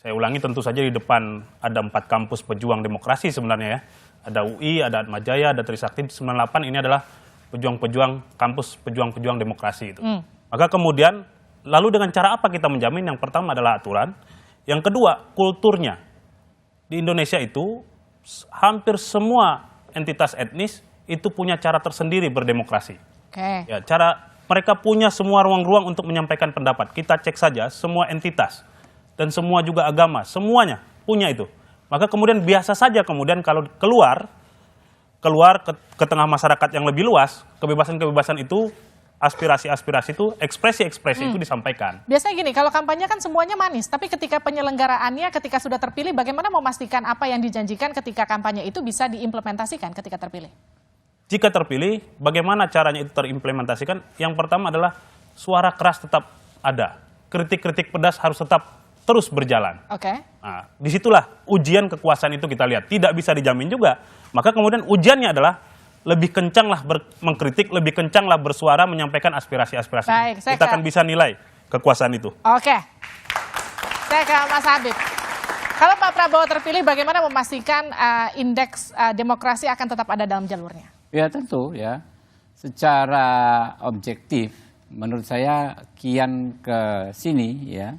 Saya ulangi, tentu saja di depan ada 4 kampus pejuang demokrasi sebenarnya ya. Ada UI, ada Atmajaya, ada Trisakti 98, ini adalah pejuang-pejuang kampus pejuang-pejuang demokrasi itu. Maka kemudian lalu dengan cara apa kita menjamin? Yang pertama adalah aturan, yang kedua kulturnya. Di Indonesia itu hampir semua entitas etnis itu punya cara tersendiri berdemokrasi. Oke. Ya, cara mereka punya semua ruang-ruang untuk menyampaikan pendapat. Kita cek saja semua entitas dan semua juga agama, semuanya punya itu. Maka kemudian biasa saja kemudian kalau keluar ke tengah masyarakat yang lebih luas, kebebasan-kebebasan itu, aspirasi-aspirasi itu, ekspresi-ekspresi itu disampaikan. Biasanya gini, kalau kampanye kan semuanya manis, tapi ketika penyelenggaraannya, ketika sudah terpilih, bagaimana memastikan apa yang dijanjikan ketika kampanye itu bisa diimplementasikan ketika terpilih? Jika terpilih, bagaimana caranya itu terimplementasikan? Yang pertama adalah suara keras tetap ada. Kritik-kritik pedas harus tetap terus berjalan. Oke. Nah, disitulah ujian kekuasaan itu kita lihat. Tidak bisa dijamin juga. Maka kemudian ujiannya adalah lebih kencanglah mengkritik, lebih kencanglah bersuara, menyampaikan aspirasi-aspirasi. Baik, kita akan bisa nilai kekuasaan itu. Oke. Saya ke Mas Habib. Kalau Pak Prabowo terpilih, bagaimana memastikan indeks demokrasi akan tetap ada dalam jalurnya? Ya tentu ya. Secara objektif, menurut saya kian ke sini ya,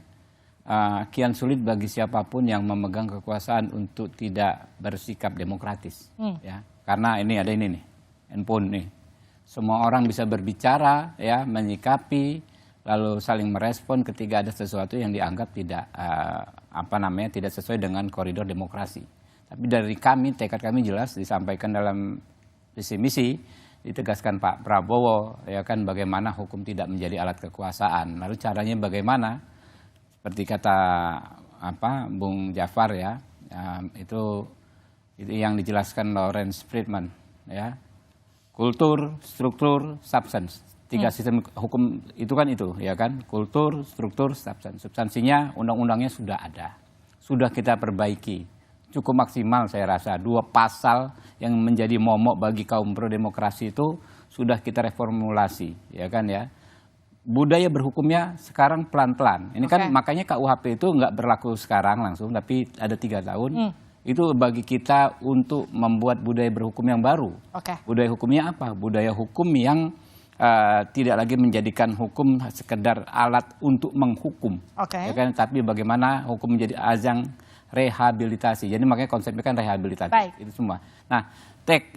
kian sulit bagi siapapun yang memegang kekuasaan untuk tidak bersikap demokratis. Ya, karena ini ada ini nih, handphone nih. Semua orang bisa berbicara, ya, menyikapi, lalu saling merespon ketika ada sesuatu yang dianggap tidak tidak sesuai dengan koridor demokrasi. Tapi dari kami, tekad kami jelas disampaikan dalam visi misi, ditegaskan Pak Prabowo, ya kan, bagaimana hukum tidak menjadi alat kekuasaan. Lalu caranya bagaimana? Seperti kata Bung Jafar ya, itu yang dijelaskan Lawrence Friedman ya, kultur, struktur, substance. 3 sistem hukum itu kan itu ya kan, kultur, struktur, substance. Substansinya undang-undangnya sudah ada, sudah kita perbaiki, cukup maksimal saya rasa 2 pasal yang menjadi momok bagi kaum pro demokrasi itu sudah kita reformulasi ya kan ya. Budaya berhukumnya sekarang pelan-pelan. Ini kan makanya KUHP itu nggak berlaku sekarang langsung, tapi ada 3 tahun. Itu bagi kita untuk membuat budaya berhukum yang baru. Budaya hukumnya apa? Budaya hukum yang tidak lagi menjadikan hukum sekedar alat untuk menghukum. Ya kan? Tapi bagaimana hukum menjadi ajang rehabilitasi. Jadi makanya konsepnya kan rehabilitasi. Itu semua. Nah,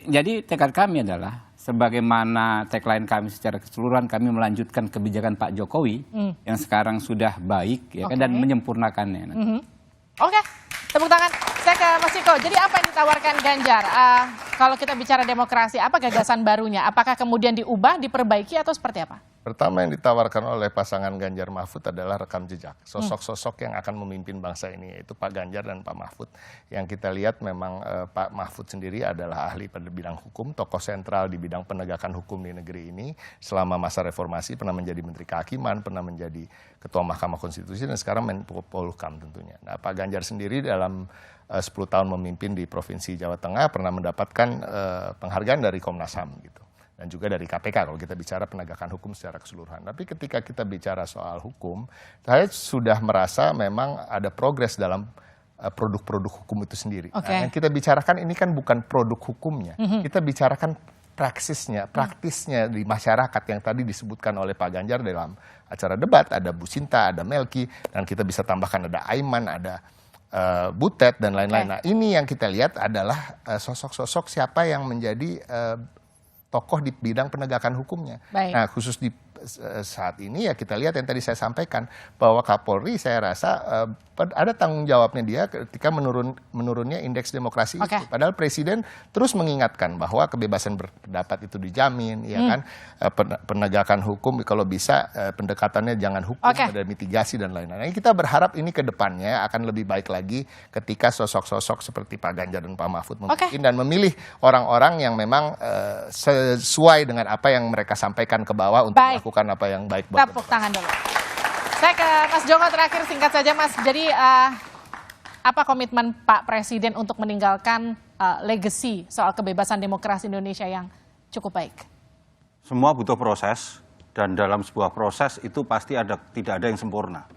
jadi tekad kami adalah sebagaimana tagline kami secara keseluruhan, kami melanjutkan kebijakan Pak Jokowi yang sekarang sudah baik ya kan, dan menyempurnakannya. Oke, tepuk tangan. Saya ke Mas Ciko. Jadi apa yang ditawarkan Ganjar? Kalau kita bicara demokrasi, apa gagasan barunya? Apakah kemudian diubah, diperbaiki, atau seperti apa? Pertama yang ditawarkan oleh pasangan Ganjar Mahfud adalah rekam jejak. Sosok-sosok yang akan memimpin bangsa ini, yaitu Pak Ganjar dan Pak Mahfud. Yang kita lihat memang Pak Mahfud sendiri adalah ahli pada bidang hukum, tokoh sentral di bidang penegakan hukum di negeri ini. Selama masa reformasi pernah menjadi Menteri Kehakiman, pernah menjadi Ketua Mahkamah Konstitusi, dan sekarang Menko Polhukam tentunya. Nah, Pak Ganjar sendiri dalam 10 tahun memimpin di Provinsi Jawa Tengah pernah mendapatkan penghargaan dari Komnas HAM gitu. Dan juga dari KPK kalau kita bicara penegakan hukum secara keseluruhan. Tapi ketika kita bicara soal hukum, saya sudah merasa memang ada progres dalam produk-produk hukum itu sendiri. Nah, yang kita bicarakan ini kan bukan produk hukumnya, kita bicarakan praktisnya di masyarakat yang tadi disebutkan oleh Pak Ganjar dalam acara debat. Ada Bu Sinta, ada Melki, dan kita bisa tambahkan ada Aiman, ada Butet, dan lain-lain. Nah, ini yang kita lihat adalah sosok-sosok siapa yang menjadi tokoh di bidang penegakan hukumnya. Nah, khusus di saat ini ya kita lihat yang tadi saya sampaikan bahwa Kapolri saya rasa ada tanggung jawabnya dia ketika menurunnya indeks demokrasi itu. Padahal Presiden terus mengingatkan bahwa kebebasan berpendapat itu dijamin, ya kan, penegakan hukum kalau bisa pendekatannya jangan hukum, ada mitigasi dan lain-lain. Nah, kita berharap ini ke depannya akan lebih baik lagi ketika sosok-sosok seperti Pak Ganjar dan Pak Mahfud memimpin dan memilih orang-orang yang memang sesuai dengan apa yang mereka sampaikan ke bawah untuk melakukan melakukan apa yang baik buat Tepuk tangan dulu. Saya ke Mas Joko terakhir, singkat saja Mas. Jadi apa komitmen Pak Presiden untuk meninggalkan legacy soal kebebasan demokrasi Indonesia yang cukup baik? Semua butuh proses, dan dalam sebuah proses itu pasti tidak ada yang sempurna.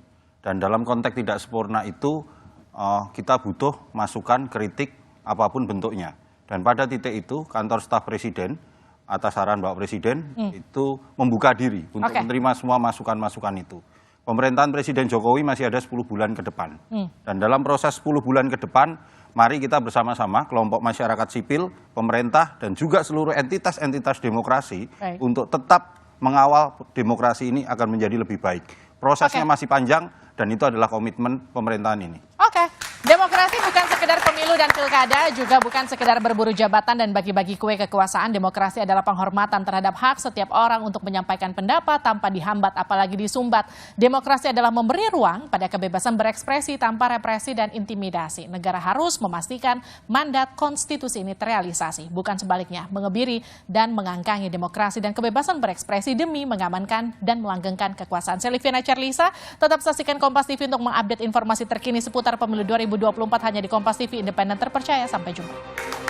Dan dalam konteks tidak sempurna itu kita butuh masukan, kritik, apapun bentuknya. Dan pada titik itu kantor staf Presiden atas saran Bapak Presiden itu membuka diri untuk menerima semua masukan-masukan itu. Pemerintahan Presiden Jokowi masih ada 10 bulan ke depan. Dan dalam proses 10 bulan ke depan, mari kita bersama-sama, kelompok masyarakat sipil, pemerintah, dan juga seluruh entitas-entitas demokrasi untuk tetap mengawal demokrasi ini akan menjadi lebih baik. Prosesnya masih panjang, dan itu adalah komitmen pemerintahan ini. Oke, demokrasi bukan sekedar pemilu dan pilkada, juga bukan sekedar berburu jabatan dan bagi-bagi kue kekuasaan. Demokrasi adalah penghormatan terhadap hak setiap orang untuk menyampaikan pendapat tanpa dihambat apalagi disumbat. Demokrasi adalah memberi ruang pada kebebasan berekspresi tanpa represi dan intimidasi. Negara harus memastikan mandat konstitusi ini terrealisasi, bukan sebaliknya mengebiri dan mengangkangi demokrasi dan kebebasan berekspresi demi mengamankan dan melanggengkan kekuasaan. Saya Liviana Charlisa, tetap saksikan Kompas TV untuk mengupdate informasi terkini seputar pemilu 2024 hanya di Kompas TV, independen terpercaya. Sampai jumpa.